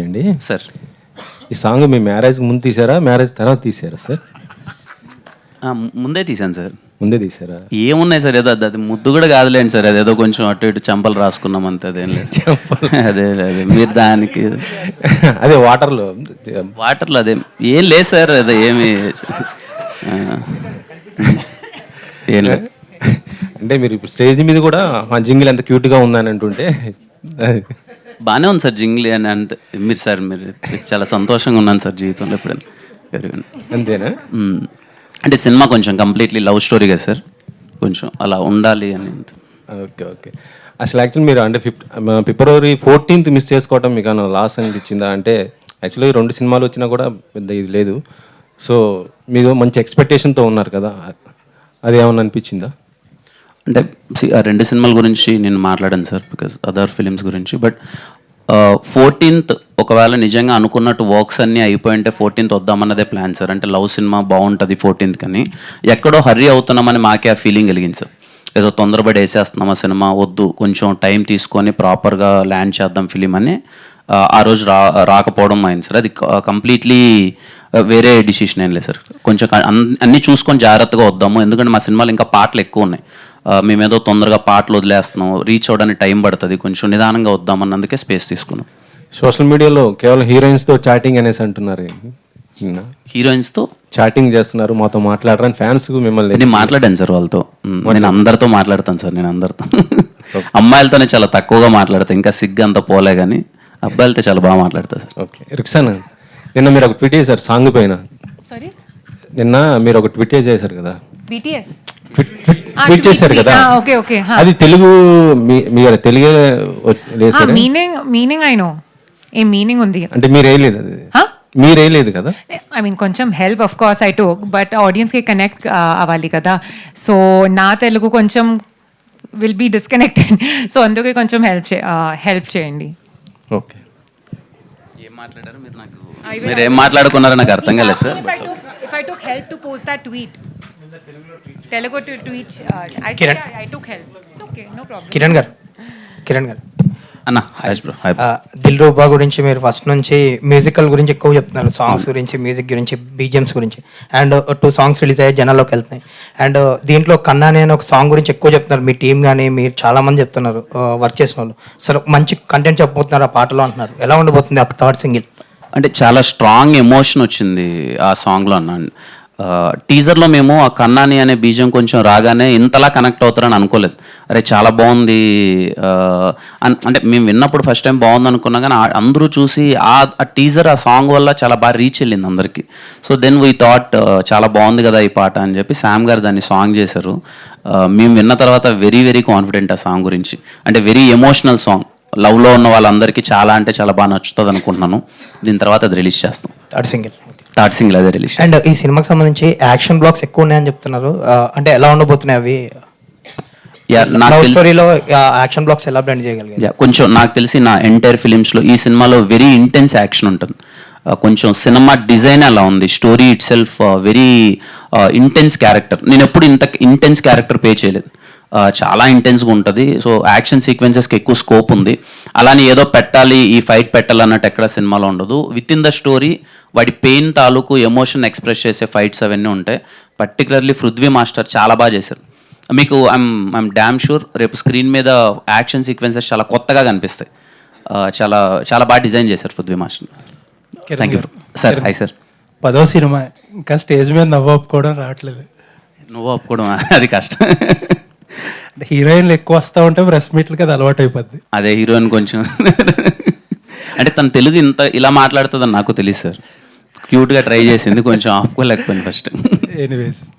అండి సార్. ఈ సాంగ్ మీ మ్యారేజ్ ముందు తీసారా, మ్యారేజ్ తర్వాత తీసారా సార్? ముందే తీశాను సార్. ముందే తీసారా? ఏమున్నాయి సార్, ఏదో అది ముద్దు కూడా కాదులేండి సార్, అదేదో కొంచెం అటు ఇటు చంపలు రాసుకున్నాం అంతే, అదేం లేదు. అదే అదే మీరు దానికి అదే వాటర్లో అదే ఏం లేదు సార్, అదే ఏమి ఏం లేదు. అంటే మీరు ఇప్పుడు స్టేజ్ మీద కూడా మా జింగిల్ ఎంత క్యూట్గా ఉందని అంటుంటే బాగానే ఉంది సార్ జింగ్లీ అని అంతే. మీరు సార్ మీరు చాలా సంతోషంగా ఉన్నాను సార్ జీవితంలో ఎప్పుడైనా. అంతేనా? అంటే సినిమా కొంచెం కంప్లీట్లీ లవ్ స్టోరీ కదా సార్, కొంచెం అలా ఉండాలి అని. Okay okay. అసలు యాక్చువల్లీ మీరు అంటే ఫిబ్రవరి 14th మిస్ చేసుకోవటం మీకు అన్న లాస్ అనిపించిందా? అంటే యాక్చువల్లీ 2 సినిమాలు వచ్చినా కూడా పెద్ద ఇది లేదు. సో మీరు మంచి ఎక్స్పెక్టేషన్తో ఉన్నారు కదా, అది ఏమన్నా అనిపించిందా? అంటే ఆ 2 సినిమాల గురించి నేను మాట్లాడాను సార్, బికాజ్ అదర్ ఫిలిమ్స్ గురించి. బట్ 14th ఒకవేళ నిజంగా అనుకున్నట్టు వర్క్స్ అన్నీ అయిపోయింటే 14th వద్దామన్నదే ప్లాన్ సార్. అంటే లవ్ సినిమా బాగుంటుంది 14th కానీ ఎక్కడో హర్రీ అవుతున్నామని మాకే ఆ ఫీలింగ్ కలిగింది సార్. ఏదో తొందరపడి వేసేస్తున్నాం ఆ సినిమా, వద్దు కొంచెం టైం తీసుకొని ప్రాపర్గా ల్యాండ్ చేద్దాం ఫిలిం అని ఆ రోజు రాకపోవడం అయింది సార్. అది కంప్లీట్లీ వేరే డిసిషన్ ఏం లేదు సార్. కొంచెం అన్నీ చూసుకొని జాగ్రత్తగా వద్దాము, ఎందుకంటే మా సినిమాలు ఇంకా పాటలు ఎక్కువ ఉన్నాయి. మేమేదో తొందరగా పాటలు వదిలేస్తున్నాం, రీచ్ అవ్వడానికి టైం పడుతుంది, కొంచెం నిదానంగా వద్దామన్నందుకే స్పేస్ తీసుకున్నాం. సోషల్ మీడియాలో కేవలం హీరోయిన్స్తో చాటింగ్ అనేసి అంటున్నారు. హీరోయిన్స్తో చాటింగ్ చేస్తున్నారు, మాతో మాట్లాడరని ఫ్యాన్స్ మిమ్మల్ని. నేను మాట్లాడాను సార్ వాళ్ళతో, నేను అందరితో మాట్లాడతాను సార్. నేను అందరితో అమ్మాయిలతోనే చాలా తక్కువగా మాట్లాడతాను, ఇంకా సిగ్గు అంతా పోలే కానీ అబ్బాయిలతో చాలా బాగా మాట్లాడతా సార్. ఓకే. రిక్సానా, నిన్న మీరు ఒక ట్వీట్ చేశారు సాంగ్ పైన. నిన్న మీరు ఒక ట్వీట్ చేశారు కదా, ట్వీట్ చేశారు కదా, అది తెలుగు మీరు తెలుగే meaning I know a meaning ఉంది అంటే మీరు వేయలేదు, అది మీరు వేయలేదు కదా. ఐ మీన్ కొంచెం help of course I took, but ఆడియన్స్కి కనెక్ట్ అవ్వాలి కదా. సో నా తెలుగు కొంచెం విల్ బీ డిస్కనెక్టెడ్, సో అందుకే కొంచెం హెల్ప్ చేయండి. ఓకే. ఏం మాట్లాడారు మీరు? నాకు మీరు ఏం మాట్లాడుకున్నారో నాకు అర్థం కాలేదు sir. If I took help to post that tweet, Telugu tweet, I took help. Okay, no problem. Kiran గారు అన్న హాయ్ బ్రో. హాయ్. దిల్ రూబా గురించి మీరు ఫస్ట్ నుంచి మ్యూజికల్ గురించి ఎక్కువ చెప్తున్నారు, సాంగ్స్ గురించి, మ్యూజిక్ గురించి, బీజిఎమ్స్ గురించి. అండ్ 2 సాంగ్స్ రిలీజ్ అయ్యాయి, జనాల్లోకి వెళ్తున్నాయి. అండ్ దీంట్లో కన్నా నేను ఒక సాంగ్ గురించి ఎక్కువ చెప్తున్నారు, మీ టీం కానీ మీరు చాలామంది చెప్తున్నారు వర్క్ చేసిన వాళ్ళు. సరే మంచి కంటెంట్ చెప్పబోతున్నారు ఆ పాటలో అంటున్నారు, ఎలా ఉండబోతుంది ఆ 3rd సింగిల్? అంటే చాలా స్ట్రాంగ్ ఎమోషన్ వచ్చింది ఆ సాంగ్లో అన్న. టీజర్లో మేము ఆ కన్నాని అనే బీజం కొంచెం రాగానే ఇంతలా కనెక్ట్ అవుతారని అనుకోలేదు. అరే చాలా బాగుంది అంటే మేము విన్నప్పుడు ఫస్ట్ టైం బాగుంది అనుకున్నా, కానీ అందరూ చూసి ఆ టీజర్ ఆ సాంగ్ వల్ల చాలా బాగా రీచ్ వెళ్ళింది అందరికీ. సో దెన్ వీ థాట్ చాలా బాగుంది కదా ఈ పాట అని చెప్పి శామ్ గారు దాన్ని సాంగ్ చేశారు. మేము విన్న తర్వాత వెరీ వెరీ కాన్ఫిడెంట్ ఆ సాంగ్ గురించి. అంటే వెరీ ఎమోషనల్ సాంగ్, లవ్లో ఉన్న వాళ్ళందరికీ చాలా అంటే చాలా బాగా నచ్చుతుంది అనుకుంటున్నాను. దీని తర్వాత అది రిలీజ్ చేస్తాం. 3rd సింగిల్ అదే రిలీజ్. అండ్ ఈ సినిమాకి సంబంధించి యాక్షన్ బ్లాక్స్ ఎక్కువ ఉన్నాయని చెప్తున్నారు, అంటే ఎలా ఉండబోతున్నాయి అవి? స్టోరీలో యాక్షన్ బ్లాక్స్ ఎలా బ్లెండ్ చేయగలిగారు? కొంచెం నాకు తెలిసి నా ఎంటైర్ ఫిలిమ్స్లో ఈ సినిమాలో వెరీ ఇంటెన్స్ యాక్షన్ ఉంటుంది. కొంచెం సినిమా డిజైన్ అలా ఉంది, story it self very intense character. నేను ఎప్పుడు ఇంత ఇంటెన్స్ క్యారెక్టర్ పే చేయలేదు, చాలా ఇంటెన్స్గా ఉంటుంది. సో యాక్షన్ సీక్వెన్సెస్కి ఎక్కువ స్కోప్ ఉంది. అలానే ఏదో పెట్టాలి, ఈ ఫైట్ పెట్టాలి అన్నట్టు ఎక్కడ సినిమాలో ఉండదు. విత్ ఇన్ ద స్టోరీ వాడి పెయిన్ తాలూకు ఎమోషన్ ఎక్స్ప్రెస్ చేసే ఫైట్స్ అవన్నీ ఉంటాయి. పర్టికులర్లీ పృథ్వీ మాస్టర్ చాలా బాగా చేశారు. మీకు ఐఎమ్ డ్యామ్ షూర్ రేపు స్క్రీన్ మీద యాక్షన్ సీక్వెన్సెస్ చాలా కొత్తగా కనిపిస్తాయి. చాలా చాలా బాగా డిజైన్ చేశారు Prithvi master. Thank you sir. Hi sir. 10వ సినిమా, ఇంకా స్టేజ్ మీద నవ్వు ఒప్పుకోవడం రావట్లేదు. నువ్వు ఒప్పుకోవడం అది కష్టం. అంటే హీరోయిన్లు ఎక్కువ వస్తూ ఉంటే ప్రెస్ మీట్లకి అది అలవాటు అయిపోద్ది. అదే హీరోయిన్ కొంచెం అంటే తన తెలుగు ఇలా మాట్లాడుతుందని నాకు తెలియదు సార్. క్యూట్గా ట్రై చేసింది, కొంచెం ఆపుకోలేకపోయింది ఫస్ట్. ఎనీవేస్